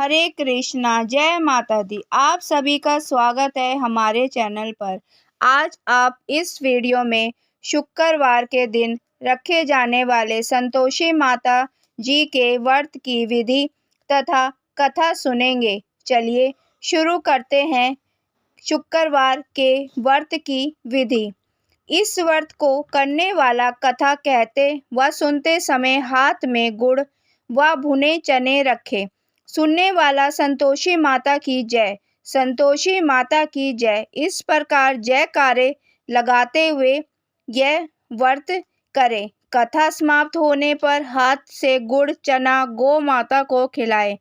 हरे कृष्णा, जय माता दी। आप सभी का स्वागत है हमारे चैनल पर। आज आप इस वीडियो में शुक्रवार के दिन रखे जाने वाले संतोषी माता जी के व्रत की विधि तथा कथा सुनेंगे। चलिए शुरू करते हैं शुक्रवार के व्रत की विधि। इस व्रत को करने वाला कथा कहते व सुनते समय हाथ में गुड़ व भुने चने रखे। सुनने वाला संतोषी माता की जय, संतोषी माता की जय। इस प्रकार जयकारे लगाते हुए यह व्रत करें। कथा समाप्त होने पर हाथ से गुड़ चना गौ माता को खिलाएं।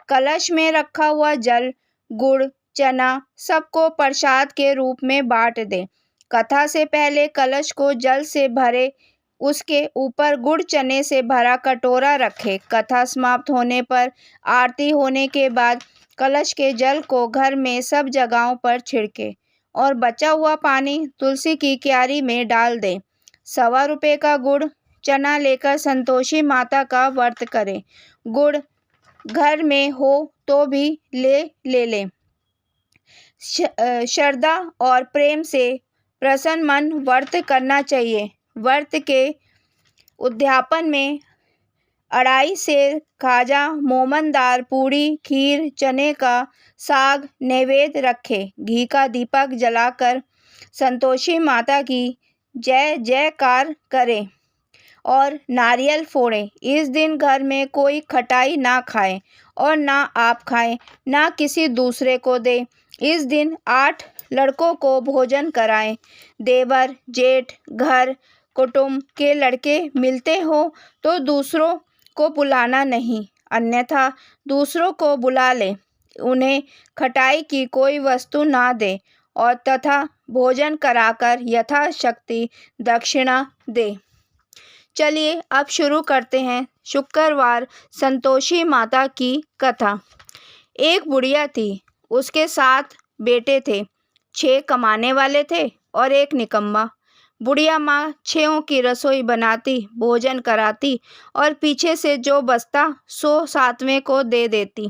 कलश में रखा हुआ जल, गुड़, चना सबको प्रसाद के रूप में बांट दें। कथा से पहले कलश को जल से भरे, उसके ऊपर गुड़ चने से भरा कटोरा रखें। कथा समाप्त होने पर आरती होने के बाद कलश के जल को घर में सब जगहों पर छिड़कें और बचा हुआ पानी तुलसी की क्यारी में डाल दें। 1.25 रुपये का गुड़ चना लेकर संतोषी माता का व्रत करें। गुड़ घर में हो तो भी ले लें। श्रद्धा और प्रेम से प्रसन्न मन व्रत करना चाहिए। व्रत के उद्यापन में 2.5 सेर खाजा, मोमनदार पूड़ी, खीर, चने का साग नैवेद्य रखें। घी का दीपक जलाकर संतोषी माता की जय जयकार करें और नारियल फोड़ें। इस दिन घर में कोई खटाई ना खाए और ना आप खाएं, ना किसी दूसरे को दें। इस दिन 8 लड़कों को भोजन कराएं। देवर, जेठ, घर कुटुंब के लड़के मिलते हो तो दूसरों को बुलाना नहीं, अन्यथा दूसरों को बुला लें। उन्हें खटाई की कोई वस्तु ना दें और तथा भोजन कराकर यथाशक्ति दक्षिणा दें। चलिए अब शुरू करते हैं शुक्रवार संतोषी माता की कथा। एक बुढ़िया थी, उसके 7 बेटे थे। 6 कमाने वाले थे और 1 निकम्मा। बुढ़िया माँ 6 की रसोई बनाती, भोजन कराती और पीछे से जो बचता सो 7वें को दे देती।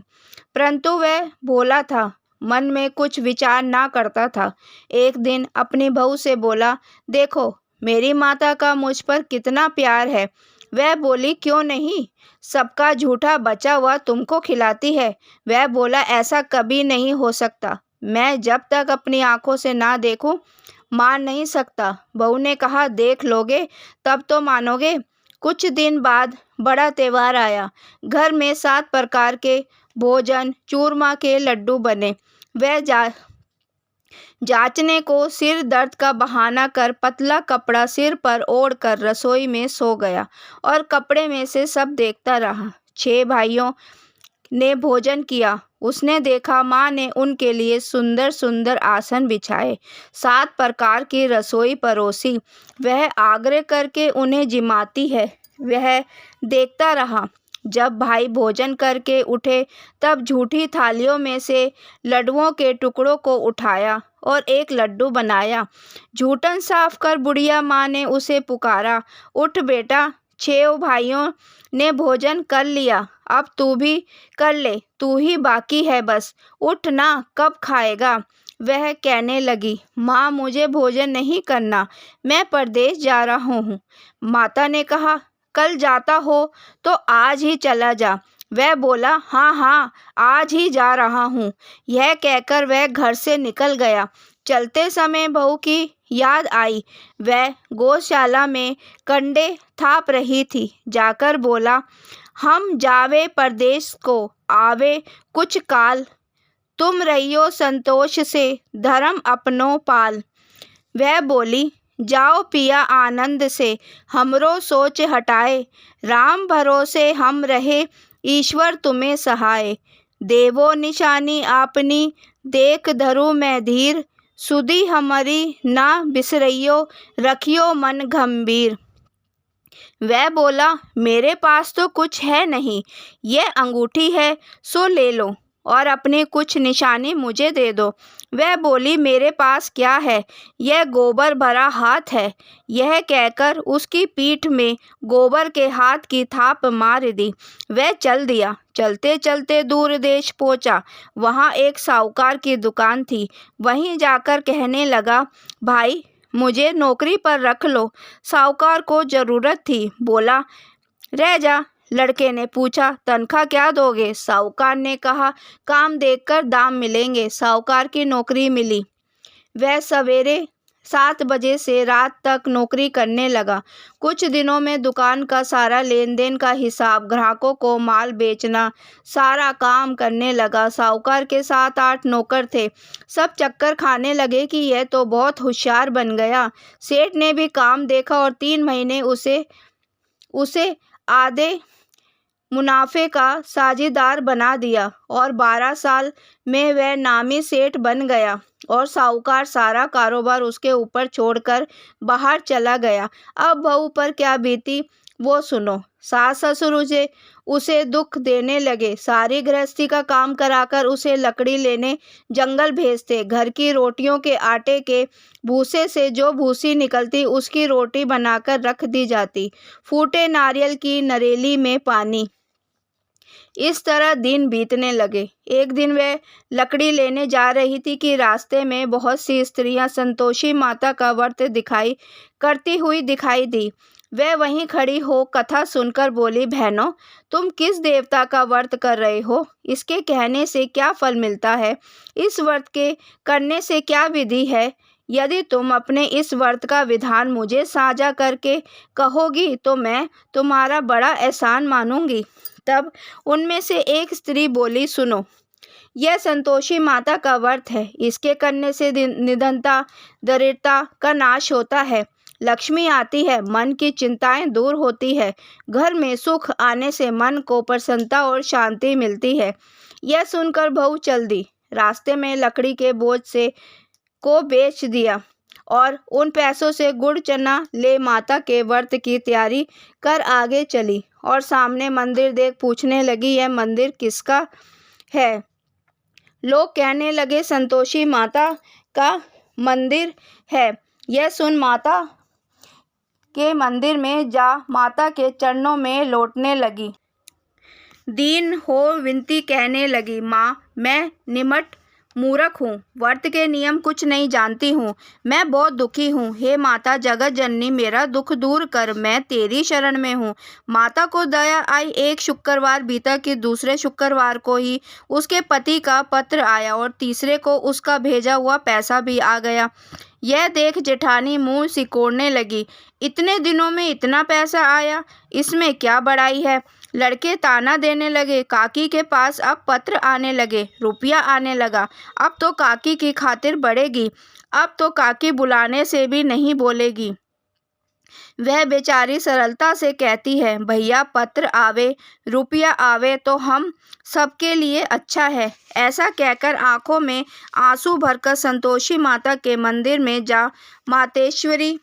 परंतु वह भोला था, मन में कुछ विचार ना करता था। एक दिन अपनी बहू से बोला, देखो मेरी माता का मुझ पर कितना प्यार है। वह बोली, क्यों नहीं, सबका झूठा बचा हुआ तुमको खिलाती है। वह बोला, ऐसा कभी नहीं हो सकता, मैं जब तक अपनी आंखों से ना देखूं मान नहीं सकता। बहू ने कहा, देख लोगे तब तो मानोगे। कुछ दिन बाद बड़ा त्यौहार आया। घर में 7 प्रकार के भोजन, चूरमा के लड्डू बने। वह जांचने को सिर दर्द का बहाना कर पतला कपड़ा सिर पर ओढ़कर रसोई में सो गया और कपड़े में से सब देखता रहा। 6 भाइयों ने भोजन किया। उसने देखा माँ ने उनके लिए सुंदर सुंदर आसन बिछाए, 7 प्रकार की रसोई परोसी। वह आग्रह करके उन्हें जिमाती है। वह देखता रहा। जब भाई भोजन करके उठे तब झूठी थालियों में से लड्डुओं के टुकड़ों को उठाया और एक लड्डू बनाया। झूठन साफ कर बुढ़िया माँ ने उसे पुकारा, उठ बेटा, 6 भाइयों ने भोजन कर लिया, अब तू भी कर ले, तू ही बाकी है बस, उठ ना, कब खाएगा। वह कहने लगी, माँ मुझे भोजन नहीं करना, मैं परदेश जा रहा हूँ। माता ने कहा, कल जाता हो तो आज ही चला जा। वह बोला, हाँ हाँ आज ही जा रहा हूँ। यह कहकर वह घर से निकल गया। चलते समय बहू की याद आई। वह गौशाला में कंडे थाप रही थी। जाकर बोला, हम जावे परदेश को, आवे कुछ काल, तुम रहियो संतोष से, धर्म अपनो पाल। वह बोली, जाओ पिया आनंद से, हमरो सोच हटाए, राम भरोसे हम रहे, ईश्वर तुम्हें सहाय। देवो निशानी आपनी, देख धरू मैं धीर, सुधी हमारी ना बिसरइयो, रखियो मन गंभीर। वह बोला, मेरे पास तो कुछ है नहीं, यह अंगूठी है सो ले लो और अपनी कुछ निशानी मुझे दे दो। वह बोली, मेरे पास क्या है, यह गोबर भरा हाथ है। यह कहकर उसकी पीठ में गोबर के हाथ की थाप मार दी। वह चल दिया। चलते चलते दूर देश पहुंचा। वहां एक साहूकार की दुकान थी। वहीं जाकर कहने लगा, भाई मुझे नौकरी पर रख लो। साहूकार को ज़रूरत थी। बोला, रह जा। लड़के ने पूछा, तनख्वाह क्या दोगे? साहूकार ने कहा, काम देखकर दाम मिलेंगे। साहूकार की नौकरी मिली। वह सवेरे 7 बजे से रात तक नौकरी करने लगा। कुछ दिनों में दुकान का सारा लेन देन का हिसाब, ग्राहकों को माल बेचना, सारा काम करने लगा। साहूकार के 7-8 नौकर थे। सब चक्कर खाने लगे कि यह तो बहुत होशियार बन गया। सेठ ने भी काम देखा और 3 महीने उसे आधे मुनाफे का साझेदार बना दिया और 12 साल में वह नामी सेठ बन गया और साहूकार सारा कारोबार उसके ऊपर छोड़कर बाहर चला गया। अब बहू पर क्या बीती वो सुनो। सास ससुर उसे दुख देने लगे। सारी गृहस्थी का काम कराकर उसे लकड़ी लेने जंगल भेजते। घर की रोटियों के आटे के भूसे से जो भूसी निकलती उसकी रोटी बनाकर रख दी जाती। फूटे नारियल की नरेली में पानी। इस तरह दिन बीतने लगे। एक दिन वह लकड़ी लेने जा रही थी कि रास्ते में बहुत सी स्त्रियां संतोषी माता का व्रत करती हुई दिखाई दी। वह वहीं खड़ी हो कथा सुनकर बोली, बहनों, तुम किस देवता का व्रत कर रहे हो? इसके कहने से क्या फल मिलता है? इस व्रत के करने से क्या विधि है? यदि तुम अपने इस व्रत का विधान मुझे साझा करके कहोगी तो मैं तुम्हारा बड़ा एहसान मानूंगी। तब उनमें से एक स्त्री बोली, सुनो, यह संतोषी माता का व्रत है। इसके करने से निधनता, दरिद्रता का नाश होता है, लक्ष्मी आती है, मन की चिंताएं दूर होती है, घर में सुख आने से मन को प्रसन्नता और शांति मिलती है। यह सुनकर बहू चल दी। रास्ते में लकड़ी के बोझ को बेच दिया और उन पैसों से गुड़ चना ले माता के व्रत की तैयारी कर आगे चली और सामने मंदिर देख पूछने लगी, यह मंदिर किसका है? लोग कहने लगे, संतोषी माता का मंदिर है। यह सुन माता के मंदिर में जा माता के चरणों में लौटने लगी। दीन हो विनती कहने लगी, माँ, मैं निमट मूर्ख हूँ, व्रत के नियम कुछ नहीं जानती हूँ, मैं बहुत दुखी हूँ। हे माता जगत जननी, मेरा दुख दूर कर, मैं तेरी शरण में हूँ। माता को दया आई। एक शुक्रवार बीता कि दूसरे शुक्रवार को ही उसके पति का पत्र आया और तीसरे को उसका भेजा हुआ पैसा भी आ गया। यह देख जेठानी मुंह सिकोड़ने लगी। इतने दिनों में इतना पैसा आया, इसमें क्या बड़ाई है? लड़के ताना देने लगे। काकी के पास अब पत्र आने लगे, रुपया आने लगा। अब तो काकी की खातिर बढ़ेगी। अब तो काकी बुलाने से भी नहीं बोलेगी। वह बेचारी सरलता से कहती है, भैया पत्र आवे, रुपया आवे तो हम सबके लिए अच्छा है। ऐसा कहकर आंखों में आंसू भरकर संतोषी माता के मंदिर में जा मातेश्वरी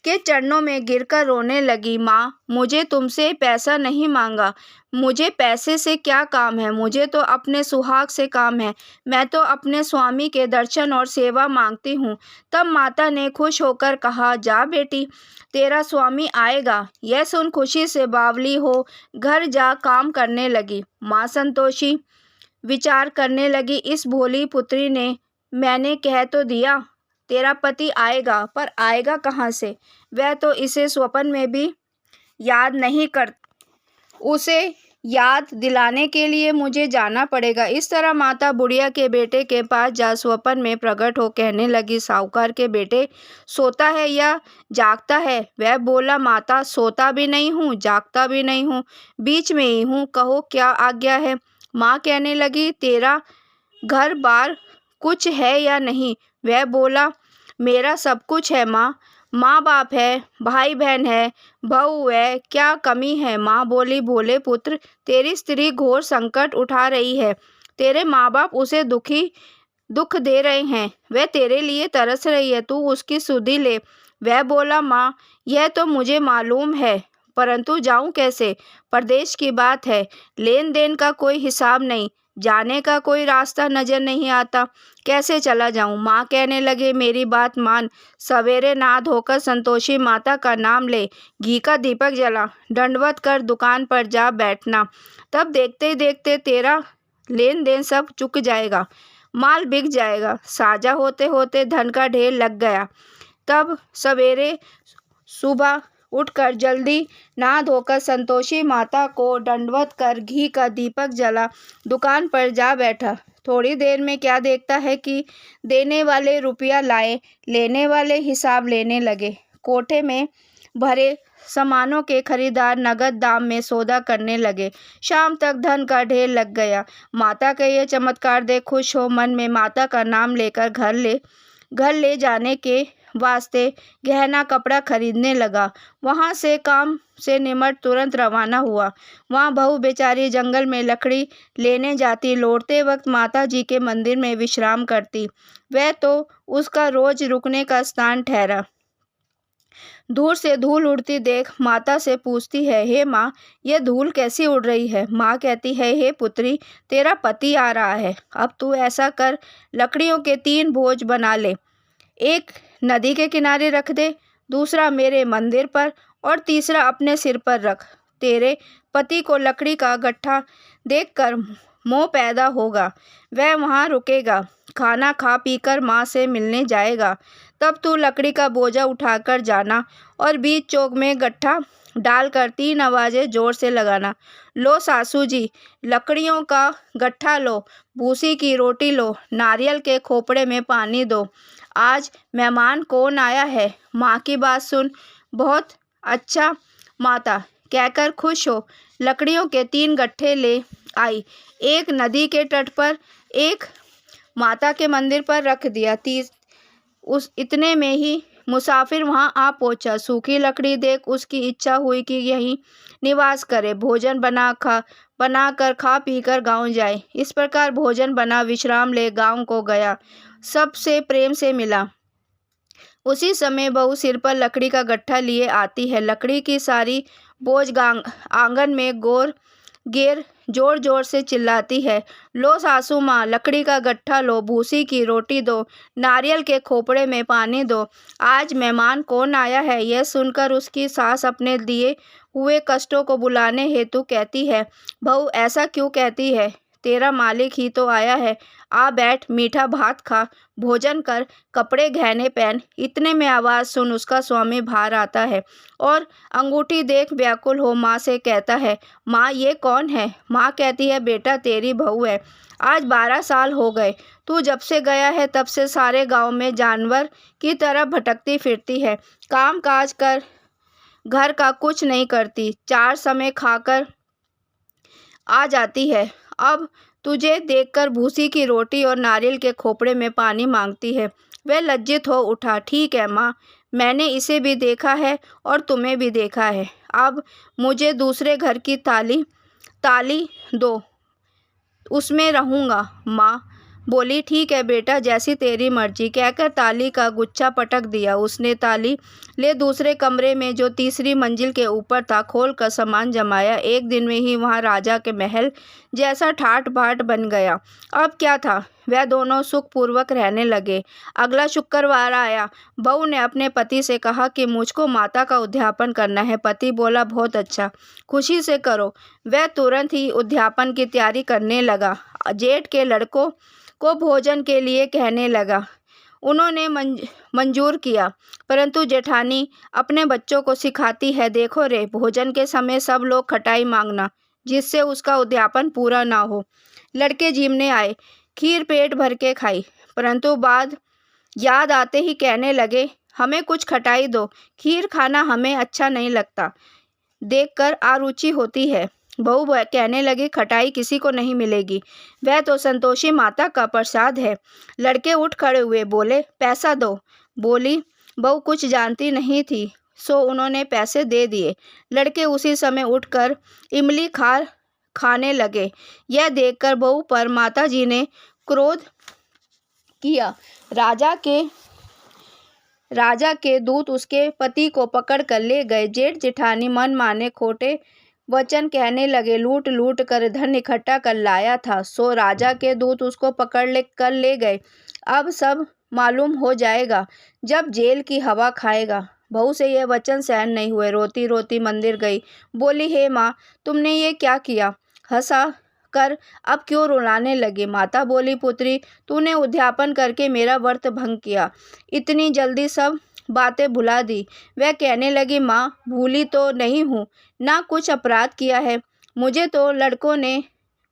के चरणों में गिरकर रोने लगी। माँ, मुझे तुमसे पैसा नहीं मांगा, मुझे पैसे से क्या काम है, मुझे तो अपने सुहाग से काम है। मैं तो अपने स्वामी के दर्शन और सेवा मांगती हूँ। तब माता ने खुश होकर कहा, जा बेटी, तेरा स्वामी आएगा। यह सुन खुशी से बावली हो घर जा काम करने लगी। माँ संतोषी विचार करने लगी, इस भोली पुत्री ने, मैंने कह तो दिया तेरा पति आएगा, पर आएगा कहाँ से? वह तो इसे स्वप्न में भी याद नहीं कर। उसे याद दिलाने के लिए मुझे जाना पड़ेगा। इस तरह माता बुढ़िया के बेटे के पास जा स्वप्न में प्रकट हो कहने लगी, साहूकार के बेटे, सोता है या जागता है? वह बोला, माता, सोता भी नहीं हूँ, जागता भी नहीं हूँ, बीच में ही हूँ, कहो क्या आज्ञा है? माँ कहने लगी, तेरा घर बार कुछ है या नहीं? वह बोला, मेरा सब कुछ है माँ, माँ बाप है, भाई बहन है, बहू है, क्या कमी है? माँ बोली, भोले पुत्र, तेरी स्त्री घोर संकट उठा रही है, तेरे माँ बाप उसे दुख दे रहे हैं, वह तेरे लिए तरस रही है, तू उसकी सुधि ले। वह बोला, माँ, यह तो मुझे मालूम है, परंतु जाऊं कैसे? परदेश की बात है, लेन देन का कोई हिसाब नहीं, जाने का कोई रास्ता नजर नहीं आता, कैसे चला जाऊं? माँ कहने लगे, मेरी बात मान, सवेरे नहा धोकर संतोषी माता का नाम ले, घी का दीपक जला, दंडवत कर दुकान पर जा बैठना, तब देखते ही देखते तेरा लेन देन सब चुक जाएगा, माल बिक जाएगा। साजा होते होते धन का ढेर लग गया। तब सवेरे सुबह उठकर जल्दी नहा धोकर संतोषी माता को दंडवत कर घी का दीपक जला दुकान पर जा बैठा। थोड़ी देर में क्या देखता है कि देने वाले रुपया लाए, लेने वाले हिसाब लेने लगे। कोठे में भरे सामानों के खरीदार नगद दाम में सौदा करने लगे। शाम तक धन का ढेर लग गया। माता का ये चमत्कार देख खुश हो मन में माता का नाम लेकर घर ले जाने के वास्ते गहना कपड़ा खरीदने लगा। वहाँ से काम से निमट तुरंत रवाना हुआ। वहाँ बहू बेचारी जंगल में लकड़ी लेने जाती, लौटते वक्त माता जी के मंदिर में विश्राम करती। वह तो उसका रोज रुकने का स्थान ठहरा। दूर से धूल उड़ती देख माता से पूछती है, हे माँ, ये धूल कैसी उड़ रही है? माँ कहती है, हे पुत्री, तेरा पति आ रहा है। अब तू ऐसा कर, लकड़ियों के 3 बोझ बना ले, एक नदी के किनारे रख दे, दूसरा मेरे मंदिर पर और तीसरा अपने सिर पर रख। तेरे पति को लकड़ी का गट्ठा देखकर मोह पैदा होगा, वह वहाँ रुकेगा, खाना खा पीकर माँ से मिलने जाएगा। तब तू लकड़ी का बोझा उठाकर जाना और बीच चौक में गट्ठा डालकर 3 आवाज़ें जोर से लगाना। लो सासू जी, लकड़ियों का गट्ठा लो, भूसी की रोटी लो, नारियल के खोपड़े में पानी दो। आज मेहमान कौन आया है? माँ की बात सुन, बहुत अच्छा माता, कहकर खुश हो लकड़ियों के 3 गट्ठे ले आई। एक नदी के तट पर, एक माता के मंदिर पर रख दिया। उस इतने में ही मुसाफिर वहां आ पहुंचा। सूखी लकड़ी देख उसकी इच्छा हुई कि यहीं निवास करे, भोजन बनाकर खा पीकर गांव जाए। इस प्रकार भोजन बना, विश्राम ले गांव को गया, सबसे प्रेम से मिला। उसी समय बहू सिर पर लकड़ी का गट्ठा लिए आती है। लकड़ी की सारी बोझ आंगन में गेर जोर जोर से चिल्लाती है, लो सासू माँ, लकड़ी का गट्ठा लो, भूसी की रोटी दो, नारियल के खोपड़े में पानी दो। आज मेहमान कौन आया है? यह सुनकर उसकी सास अपने दिए हुए कष्टों को बुलाने हेतु कहती है, बहू ऐसा क्यों कहती है? तेरा मालिक ही तो आया है। आ बैठ, मीठा भात खा, भोजन कर, कपड़े गहने पहन। इतने में आवाज़ सुन उसका स्वामी बाहर आता है और अंगूठी देख व्याकुल हो माँ से कहता है, माँ ये कौन है? माँ कहती है, बेटा तेरी बहू है। आज 12 साल हो गए, तू जब से गया है तब से सारे गांव में जानवर की तरह भटकती फिरती है, काम काज कर घर का कुछ नहीं करती, 4 समय खाकर आ जाती है। अब तुझे देखकर भूसी की रोटी और नारियल के खोपड़े में पानी मांगती है। वह लज्जित हो उठा। ठीक है माँ, मैंने इसे भी देखा है और तुम्हें भी देखा है। अब मुझे दूसरे घर की ताली दो, उसमें रहूँगा। माँ बोली, ठीक है बेटा, जैसी तेरी मर्जी, कहकर ताली का गुच्छा पटक दिया। उसने ताली ले दूसरे कमरे में जो तीसरी मंजिल के ऊपर था खोल कर सामान जमाया। एक दिन में ही वहाँ राजा के महल जैसा ठाट बाट बन गया। अब क्या था, वह दोनों सुखपूर्वक रहने लगे। अगला शुक्रवार आया। बहू ने अपने पति से कहा कि मुझको माता का उद्यापन करना है। पति बोला, बहुत अच्छा, खुशी से करो। वह तुरंत ही उद्यापन की तैयारी करने लगा। जेठ के लड़कों को भोजन के लिए कहने लगा। उन्होंने मंजूर किया, परंतु जेठानी अपने बच्चों को सिखाती है, देखो रे, भोजन के समय सब लोग खटाई मांगना, जिससे उसका उद्यापन पूरा ना हो। लड़के जीमने आए, खीर पेट भर के खाई, परंतु बाद याद आते ही कहने लगे, हमें कुछ खटाई दो, खीर खाना हमें अच्छा नहीं लगता, देखकर अरुचि होती है। बहू कहने लगी, खटाई किसी को नहीं मिलेगी, वह तो संतोषी माता का प्रसाद है। लड़के उठ खड़े हुए, बोले, पैसा दो। बोली बहू कुछ जानती नहीं थी, सो उन्होंने पैसे दे दिए। लड़के उसी समय उठकर इमली खाने लगे। यह देखकर बहू पर माता जी ने क्रोध किया। राजा के दूत उसके पति को पकड़ कर ले गए। जेठ जेठानी मन माने खोटे वचन कहने लगे, लूट लूट कर धन इकट्ठा कर लाया था, सो राजा के दूत उसको पकड़ कर ले गए। अब सब मालूम हो जाएगा जब जेल की हवा खाएगा। बहू से यह वचन सहन नहीं हुए, रोती रोती मंदिर गई। बोली, हे माँ, तुमने ये क्या किया? हंसा कर अब क्यों रुलाने लगी? माता बोली, पुत्री, तूने उद्यापन करके मेरा व्रत भंग किया, इतनी जल्दी सब बातें भुला दी। वह कहने लगी, माँ, भूली तो नहीं हूँ, ना कुछ अपराध किया है, मुझे तो लड़कों ने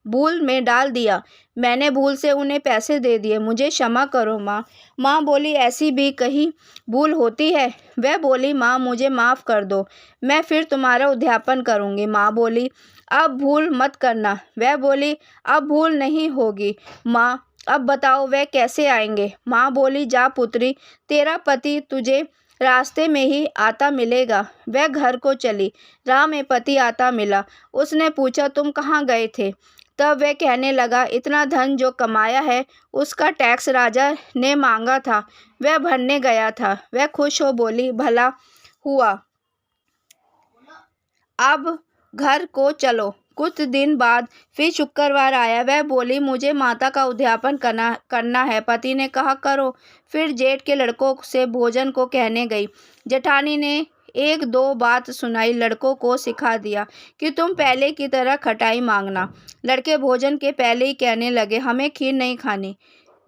भूल में डाल दिया, मैंने भूल से उन्हें पैसे दे दिए, मुझे क्षमा करो माँ। माँ बोली, ऐसी भी कहीं भूल होती है? वह बोली, माँ, मुझे माफ़ कर दो, मैं फिर तुम्हारा उद्यापन करूँगी। माँ बोली, अब भूल मत करना। वह बोली, अब भूल नहीं होगी माँ, अब बताओ वह कैसे आएंगे? माँ बोली, जा पुत्री, तेरा पति तुझे रास्ते में ही आता मिलेगा। वह घर को चली। राह में पति आता मिला। उसने पूछा, तुम कहाँ गए थे? तब वह कहने लगा, इतना धन जो कमाया है उसका टैक्स राजा ने मांगा था, वह भरने गया था। वह खुश हो बोली, भला हुआ, अब घर को चलो। कुछ दिन बाद फिर शुक्रवार आया। वह बोली, मुझे माता का उद्यापन करना है। पति ने कहा, करो। फिर जेठ के लड़कों से भोजन को कहने गई। जेठानी ने एक दो बात सुनाई, लड़कों को सिखा दिया कि तुम पहले की तरह खटाई मांगना। लड़के भोजन के पहले ही कहने लगे, हमें खीर नहीं खानी,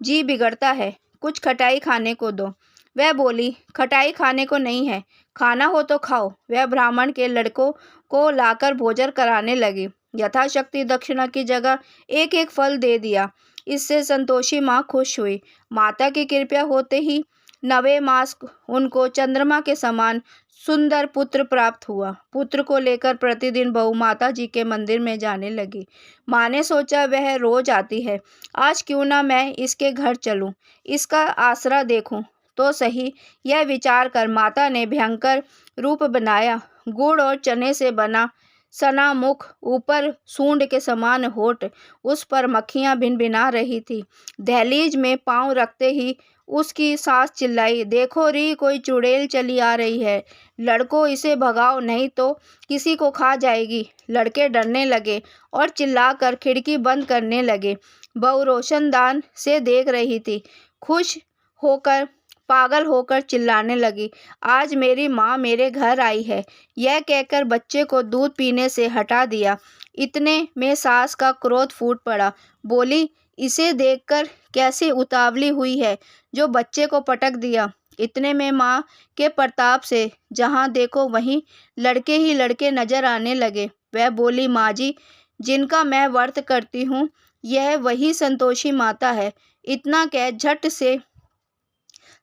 जी बिगड़ता है, कुछ खटाई खाने को दो। वह बोली, खटाई खाने को नहीं है, खाना हो तो खाओ। वह ब्राह्मण के लड़कों को लाकर भोजन कराने लगी। यथाशक्ति दक्षिणा की जगह एक एक फल दे दिया। इससे संतोषी माँ खुश हुई। माता की कृपा होते ही 9वें मास उनको चंद्रमा के समान सुंदर पुत्र प्राप्त हुआ। पुत्र को लेकर प्रतिदिन बहू माता जी के मंदिर में जाने लगी। माँ ने सोचा, वह रोज आती है, आज क्यों ना मैं इसके घर चलूं, इसका आसरा देखूं तो सही। यह विचार कर माता ने भयंकर रूप बनाया। गुड़ और चने से बना सना मुख, ऊपर सूंड के समान होठ, उस पर मक्खियां भिनभिना रही थी। दहलीज में पांव रखते ही उसकी सास चिल्लाई, देखो री, कोई चुड़ैल चली आ रही है, लड़कों इसे भगाओ नहीं तो किसी को खा जाएगी। लड़के डरने लगे और चिल्लाकर खिड़की बंद करने लगे। बहू रोशनदान से देख रही थी, खुश होकर पागल होकर चिल्लाने लगी, आज मेरी माँ मेरे घर आई है। यह कहकर बच्चे को दूध पीने से हटा दिया। इतने में सास का क्रोध फूट पड़ा। बोली, इसे देखकर कैसी उतावली हुई है जो बच्चे को पटक दिया। इतने में माँ के प्रताप से जहाँ देखो वहीं लड़के ही लड़के नजर आने लगे। वह बोली, माँ जी, जिनका मैं व्रत करती हूँ यह वही संतोषी माता है। इतना कह झट से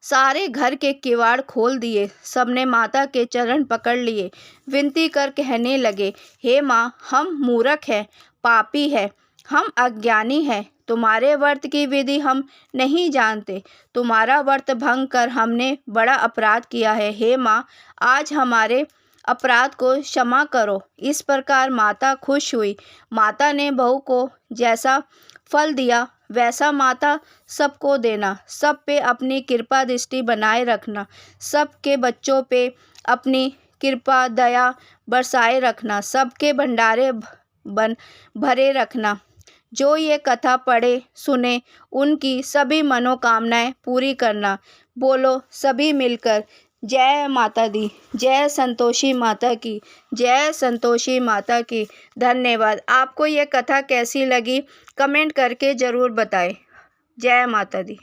सारे घर के किवाड़ खोल दिए। सबने माता के चरण पकड़ लिए, विनती कर कहने लगे, हे माँ, हम मूर्ख हैं, पापी हैं, हम अज्ञानी हैं, तुम्हारे व्रत की विधि हम नहीं जानते, तुम्हारा व्रत भंग कर हमने बड़ा अपराध किया है। हे माँ, आज हमारे अपराध को क्षमा करो। इस प्रकार माता खुश हुई। माता ने बहू को जैसा फल दिया वैसा माता सबको देना। सब पे अपनी कृपा दृष्टि बनाए रखना। सबके बच्चों पे अपनी कृपा दया बरसाए रखना। सबके भंडारे भरे रखना। जो ये कथा पढ़े सुने उनकी सभी मनोकामनाएं पूरी करना। बोलो सभी मिलकर, जय माता दी, जय संतोषी माता की, जय संतोषी माता की। धन्यवाद। आपको ये कथा कैसी लगी कमेंट करके ज़रूर बताएं। जय माता दी।